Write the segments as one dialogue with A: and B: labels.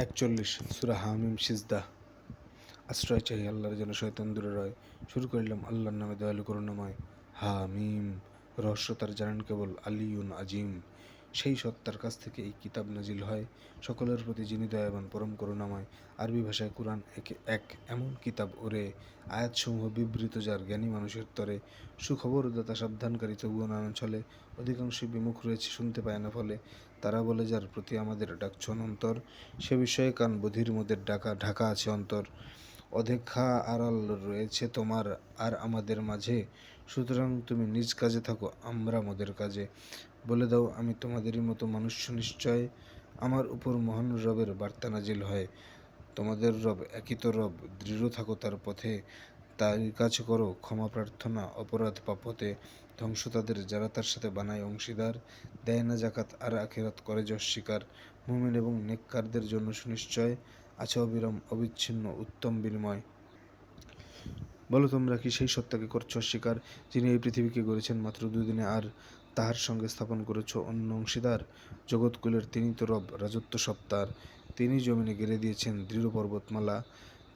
A: 41 সূরা হামিম সিজদা। আশ্রয় চাই আল্লাহর, যেন শয়তান দূরে রয়। শুরু করিলাম আল্লাহর নামে, দয়ালু করুণাময়। হামিম। রহস্য তার জানেন কেবল আলিউন আজিম। সেই সত্তার কাছ থেকে এই কিতাব নাজিল হয়, সকলের প্রতি যিনি দয়াবান পরম করুণাময়। আরবি ভাষায় কুরআন এক এমন কিতাব ওরে, আয়াতসমূহ বিবৃত যার জ্ঞানী মানুষের তরে। সুখবরদাতা সাবধানকারী তবুও নানা ছলে, অধিকাংশই বিমুখ রয়েছে শুনতে পায় না ফলে। তারা বলে যার প্রতি আমাদের ডাকছ অনন্তর, সে বিষয়ে কান বধির মোদের ঢাকা আছে অন্তর। অদেখা আড়াল রয়েছে তোমার আর আমাদের মাঝে, সুতরাং তুমি নিজ কাজে থাকো, আমরা মোদের কাজে। বলে দাও আমি তোমাদেরই মতো মানুষ নিশ্চয়, আমার উপর মহান রবের বার্তা নাজিল হয়। তোমাদের রব একই তো রব, দৃঢ় থাকো তার পথে। তার কাছে করো ক্ষমা প্রার্থনা অপরাধ পাপ হতে। ধ্বংস তাদের যারা তার সাথে বানায় অংশীদার, দেয় না জাকাত আর আখিরাত করে যশ স্বীকার। মুমিন এবং নেককারদের জন্য সুনিশ্চয় আছে অবিরাম অবিচ্ছিন্ন উত্তম বিনিময়। বলো তোমরা কি সেই সত্তাকে করছ অস্বীকার, যিনি এই পৃথিবীকে গড়েছেন মাত্র দুদিনে, আর তাহার সঙ্গে স্থাপন করেছ অন্য অংশীদার। জগৎকুলের তিনি তো রব, রাজত্ব সব তার। তিনি জমিনে গেড়ে দিয়েছেন দৃঢ় পর্বতমালা,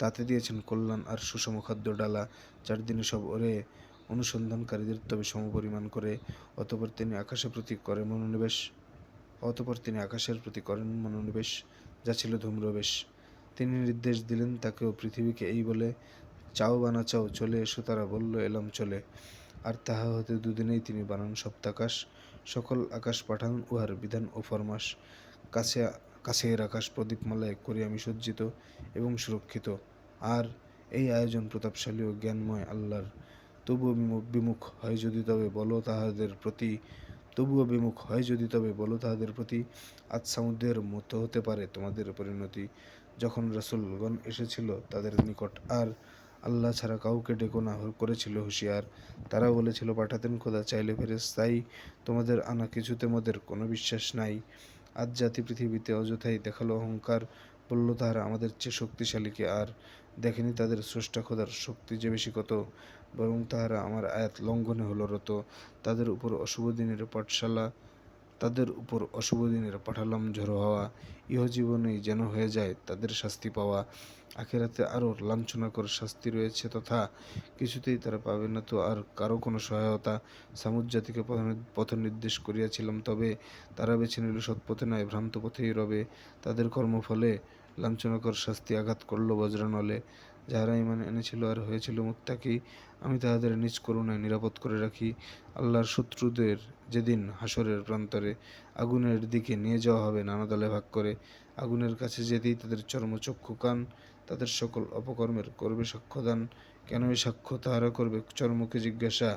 A: তাতে দিয়েছেন কল্যাণ আর সুষম খাদ্য ডালা। যার দিনে সব ওরে অনুসন্ধানকারীদের তবে সমপরিমাণ করে। অতপর তিনি আকাশের প্রতি করেন মনোনিবেশ, যা ছিল ধূম্রবেশ। তিনি নির্দেশ দিলেন তাকেও পৃথিবীকে এই বলে, চাও বা না চাও চলে এসো, তারা বলল এলাম চলে। আর তাহা হতে দুদিনেই তিনি বানান সপ্তাকাশ, সকল আকাশ পাঠান উহার বিধান ও ফরমাস। কাছের আকাশ প্রদীপমালায় করি আমি সজ্জিত এবং সুরক্ষিত। আর এই আয়োজন প্রতাপশালী ও জ্ঞানময় আল্লাহর। তবুও বিমুখ হয় যদি তবে বলো তাহাদের প্রতি, আজ সামুদ্রের মতো হতে পারে তোমাদের পরিণতি। যখন রাসূলগণ এসেছিল তাদের নিকট, আর আল্লাহ ছাড়া কাউকে ডেকো না করেছিল হুঁশিয়ার। তারা বলেছিল পাঠাতেন খোদা চাইলে ফেরেশতাই, তোমাদের আনা কিছুতে মোদের কোনো বিশ্বাস নাই। আজ জাতি পৃথিবীতে অযথাই দেখালো অহংকার, বলল তাহারা আমাদের চেয়ে শক্তিশালী কে আর। দেখেনি তাদের স্রষ্টা খোদার শক্তি যে বেশি কত, বরং তাহারা আমার আয়াত লঙ্ঘনে হলো রত। তাদের উপর অশুভ দিনের পাঠালাম ঝড়ো হাওয়া, ইহজীবনেই যেন হয়ে যায় তাদের শাস্তি পাওয়া। আখিরাতে আরও লাঞ্ছনাকর শাস্তি রয়েছে তথা, কিছুতেই তারা পাবে না তো আর কারো কোনো সহায়তা। সামুদ জাতিকে পথ নির্দেশ করিয়াছিলাম, তবে তারা বেছে নিল সৎপথে নয়, ভ্রান্ত পথেই রবে। তাদের কর্মফলে লাঞ্ছনাকর শাস্তি আঘাত করল বজ্রানলে। যাহারা ঈমান এনেছিল আর হয়েছিল মুত্তাকী, আমি তাহাদের নিজ করুণায় নিরাপদ করে রাখি। আল্লাহর শত্রুদের যেদিন হাসরের প্রান্তরে আগুনের দিকে নিয়ে যাওয়া হবে নানা দলে ভাগ করে, আগুনের কাছে যেতেই তাদের চর্মচক্ষু কান তাদের সকল অপকর্মের করবে সাক্ষ্যদান। কেন এ সাক্ষ্য তাহারা করবে চর্মকে জিজ্ঞাসা,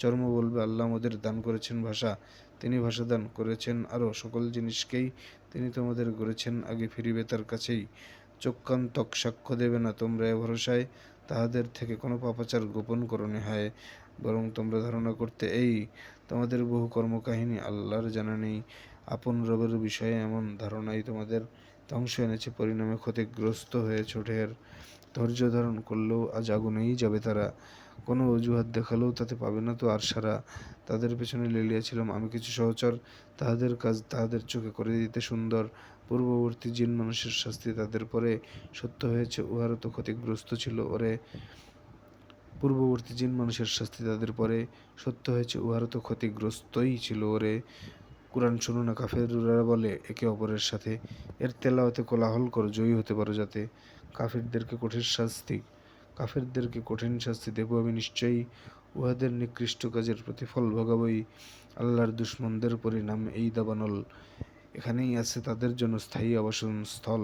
A: চর্ম বলবে আল্লাহ মোদের দান করেছেন ভাষা। তিনি ভাষা দান করেছেন আরও সকল জিনিসকেই, তিনি তোমাদের গড়েছেন আগে ফিরিবে তার কাছেই। চোখ কান ত্বক সাক্ষ্য দেবে না তোমরা এ ভরসায়, তাহাদের থেকে কোনো পাপাচার গোপন করণে হয়। বরং তোমরা ধারণা করতে এই, তোমাদের বহু কর্মকাহিনী আল্লাহর জানা নেই। আপন রবের বিষয়ে এমন ধারণাই তোমাদের ধ্বংস এনেছে, পরিণামে ক্ষতিগ্রস্ত হয়েছে ঢের। ধৈর্য ধারণ করলেও আজ আগুনেই যাবে তারা, কোনো অজুহাত দেখালেও তাতে পাবে না তো আর সারা। তাদের পেছনে লেলিয়াছিলাম আমি কিছু সহচর, তাহাদের কাজ তাহাদের চোখে করে দিতে সুন্দর। পূর্ববর্তী জিন মানুষের শাস্তি তাদের পরে সত্য হয়েছে, উহারও তো ক্ষতিগ্রস্ত ছিল ওরে। পূর্ববর্তী জিন মানুষের শাস্তি তাদের পরে সত্য হয়েছে, উহারও তো ক্ষতিগ্রস্তই ছিল ওরে। কুরআন শোনো না কাফেররা বলে একে অপরের সাথে, এর তেলাওয়াতে কোলাহল করো জয়ী হতে পারো যাতে। কাফেরদেরকে কঠিন শাস্তি দেব আমি নিশ্চয়ই, উহাদের নিকৃষ্ট কাজের প্রতিফল ভোগাবই। আল্লাহর দুশমনদের পরিণাম এই দাবানল, এখানেই আছে তাদের জন্য স্থায়ী আবাসন স্থল।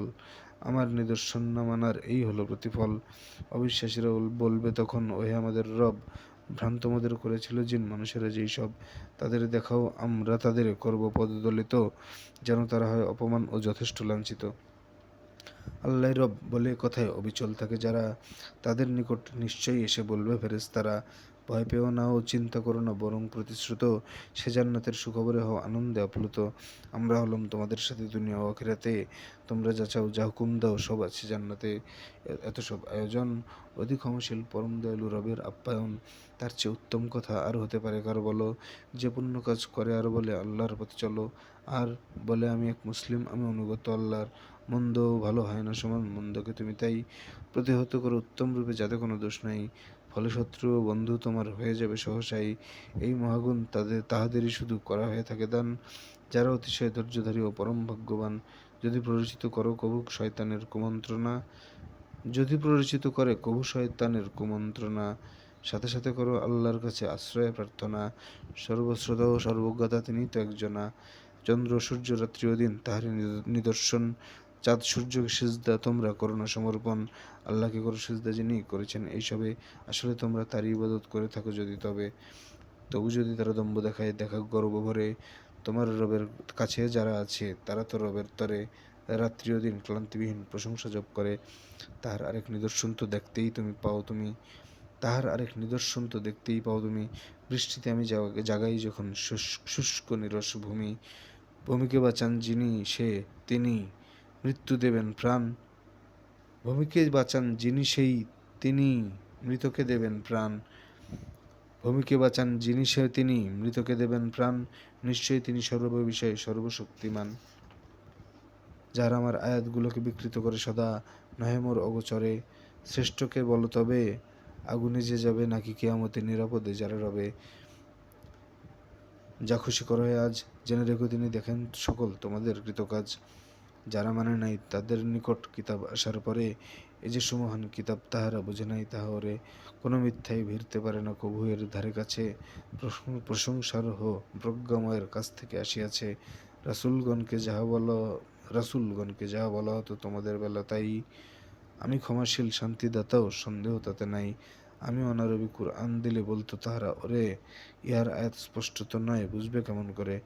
A: আমার নিদর্শন না মানার এই হলো প্রতিফল। অবিশ্বাসীরা বলবে তখন, ওহে আমাদের রব, ভ্রান্ত মোদের করেছিল জিন মানুষেরা যেই সব। তাদের দেখাও আমরা তাদের করব পদদলিত, যেন তারা হয় অপমান ও যথেষ্ট লাঞ্ছিত। আল্লাহ রব বলে কথায় অবিচল থাকে যারা, তাদের নিকট নিশ্চয়ই এসে বলবে ফেরেশতারা, ভয় পেও না ও চিন্তা করো না, বরং প্রতিশ্রুত সে জান্নাতের সুখবরে হও আনন্দে আপ্লুত। আমরা হলাম তোমাদের সাথে দুনিয়া ও আখিরাতে, তোমরা যা চাও যা হুকুম দাও সব আছে জান্নাতে। এত সব আয়োজন, অধিক ক্ষমাশীল পরম দয়ালু রবের আপ্যায়ন। তার চেয়ে উত্তম কথা আর হতে পারে কারো বলো, যে পুণ্য কাজ করে আর বলে আল্লাহর পথে চলো, আর বলে আমি এক মুসলিম, আমি অনুগত আল্লাহর। মন্দ ভালো হয় না সমান, মন্দকে তুমি তাই প্রতিহত করো উত্তম রূপে, যাতে কোনো দোষ নাই। ফলে শত্রু ও বন্ধু তোমার হয়ে যাবে সহসাই। এই মহাগুণ তাহাদেরই শুধু করা হয়ে থাকে দান, যারা অতিশয় ধৈর্যধারী ও পরম ভাগ্যবান। যদি প্ররোচিত করো কবুক শয়তানের কুমন্ত্রণা, যদি প্ররোচিত করে কবু শয়তানের কুমন্ত্রণা, সাথে সাথে করো আল্লাহর কাছে আশ্রয় প্রার্থনা। সর্বশ্রোতা ও সর্বজ্ঞতা তিনি তো একজনা। চন্দ্র সূর্য রাত্রি ও দিন তাহারই নিদর্শন। চাঁদ সূর্যকে সিজদা তোমরা করো না সমর্পণ, আল্লাহকে করো সিজদা যিনি করেছেন এইসবে। আসলে তোমরা তারই ইবাদত করে থাকো যদি তবে। তবু যদি তারা দম্ভ দেখায়, দেখা গর্ব ভরে। তোমার রবের কাছে যারা আছে তারা তো রবের তরে, রাত্রি ও দিন ক্লান্তিবিহীন প্রশংসা জপ করে। তাহার আরেক নিদর্শন তো দেখতেই তুমি পাও তুমি, তাহার আরেক নিদর্শন তো দেখতেই পাও তুমি। বৃষ্টিতে আমি জাগাই যখন শুষ্ক নিরস ভূমি, ভূমিকে বাঁচান যিনি সে তিনি, মৃত্যু দেবেন প্রাণ। ভূমিকে বাঁচান যিনি সেই তিনি, মৃতকে দেবেন প্রাণ। ভূমিকে বাঁচান যিনি সে তিনি, মৃতকে দেবেন প্রাণ। নিশ্চয়ই তিনি সর্ববিষয়ে সর্বশক্তিমান। যারা আমার আয়াতগুলোকে বিকৃত করে সদা, নহে মোর অগোচরে। শ্রেষ্ঠকে বলো তবে, আগুনে যে যাবে নাকি কিয়ামতে নিরাপদে যারা রবে। যা খুশি করো আজ, জেনে রেখো তিনি দেখেন সকল তোমাদের কৃতকাজ। যারা মানে নাই তাদের নিকট কিতাব আসার পরে, এই যে সুমহান কিতাব তাহারা বুঝে নাই তাহরে। কোনো মিথ্যাই ভিড়তে পারে না কভু এর ধারে কাছে, প্রশংসার প্রজ্ঞাময়ের কাছ থেকে আসিয়াছে। রাসূলগণকে যাহা বলা হতো তোমাদের বেলা তাই। আমি ক্ষমাশীল শান্তিদাতাও, সন্দেহ তাতে নাই। আমি অনারবি কুরআন দিলে বলতো তাহারা, ওরে ইহার আয়াত স্পষ্ট তো নয়, বুঝবে কেমন করে।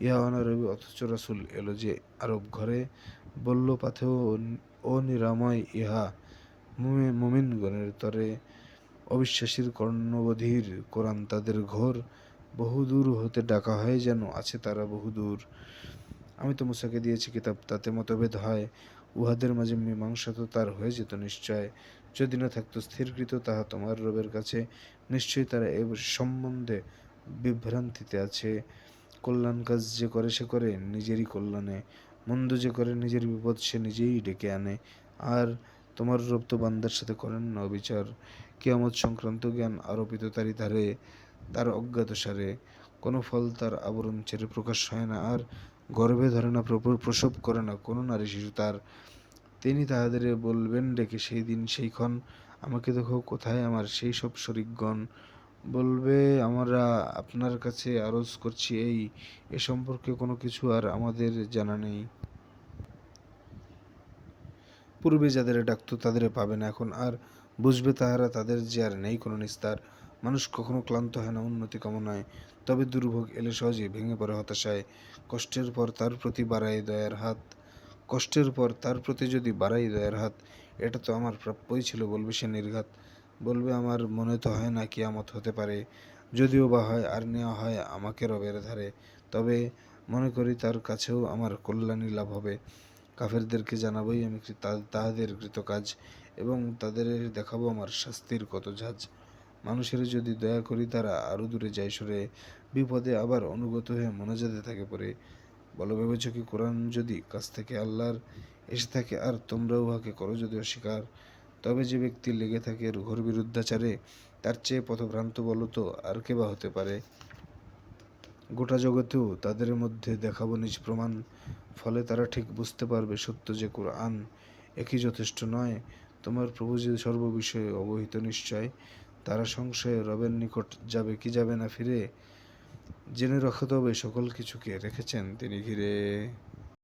A: ইহা অনারবি অথচ রাসূল এলো যে আরব ঘরে, বলল পাথেয় ও নিরাময় ইহা মুমিনগণের তরে। অবিশ্বাসীর কর্ণবধির কোরআন তাদের ঘোর, বহুদূর হতে ডাকা হয় যেন আছে তারা বহুদূর। আমি তো মুসাকে দিয়েছি কিতাব, তাতে মতভেদ হয়, উহাদের মাঝে মীমাংসা তো তার হয়ে যেত নিশ্চয়। যদি না থাকতো স্থিরকৃত তাহা তোমার রবের কাছে, নিশ্চয়ই তারা এ সম্বন্ধে বিভ্রান্তিতে আছে। কল্যাণ কাজ যে করে সে করে নিজেরই কল্যাণে, মন্দ যে করে নিজের বিপদ সে নিজেই ডেকে আনে। আর তোমার রব তো বান্দার সাথে করেন না অবিচার, কিয়ামত সংক্রান্ত জ্ঞান আরোপিত তারই ধারে, তার অজ্ঞাত সারে। কোনো ফল তার আবরণ ছেড়ে প্রকাশ হয় না আর, গর্ভে ধরে না প্রসব করে না কোনো নারী শিশু তার। তিনি তাহাদের বলবেন ডেকে সেই দিন সেইক্ষণ, আমাকে দেখো কোথায় আমার সেই সব শরিকগণ। বলবে আমরা আপনার কাছে আরজ করছি এ সম্পর্কে কোনো কিছু আর আমাদের জানা নেই। পূর্বে যাদের ডাকতো তাদের পাবে না এখন আর, বুঝবে তাহারা তাদের যে আর নেই কোনো নিস্তার। মানুষ কখনো ক্লান্ত হয় না উন্নতি কামনায়, তবে দুর্ভোগ এলে সহজে ভেঙে পড়ে হতাশায়। কষ্টের পর তার প্রতি বাড়ায় দয়ার হাত, কষ্টের পর তার প্রতি যদি বাড়াই দয়ার হাত। এটা তো আমার প্রাপ্যই ছিল বলবে সে নির্ঘাত। বলবে আমার মনে তো হয় না কিয়ামত হতে পারে, যদিও বা হয় আর নেওয়া হয় আমাকে রবের ধারে। তবে মনে করি তার কাছেও আমার কল্যাণই লাভ হবে। কাফেরদেরকে জানাবই আমি তাহাদের কৃতকাজ, এবং তাদের দেখাবো আমার শাস্তির কত ঝাঁজ। মানুষের যদি দয়া করি তারা আরও দূরে যায় সরে, বিপদে আবার অনুগত হয়ে মোনাজাতে থাকে পড়ে। বলো ভেবেছ কি কোরআন যদি কাছ থেকে আল্লাহর এসে থাকে, আর তোমরা উহাকে করো যদি অস্বীকার। তবে যে ব্যক্তি লেগে থাকে ঘোর বিরুদ্ধাচারে, তার চেয়ে পথভ্রান্ত বলো তো আর কে বা হতে পারে। গোটা জগতেও তাদের মধ্যে দেখাবো নিজ প্রমাণ, ফলে তারা ঠিক বুঝতে পারবে সত্য যে কুরআন। একই যথেষ্ট নয়, তোমার প্রভু যে সর্ববিষয়ে অবহিত নিশ্চয়। তারা সংশয়ে রবের নিকট যাবে কি যাবে না ফিরে, জেনে রাখো তবে সকল কিছুকে রেখেছেন তিনি ঘিরে।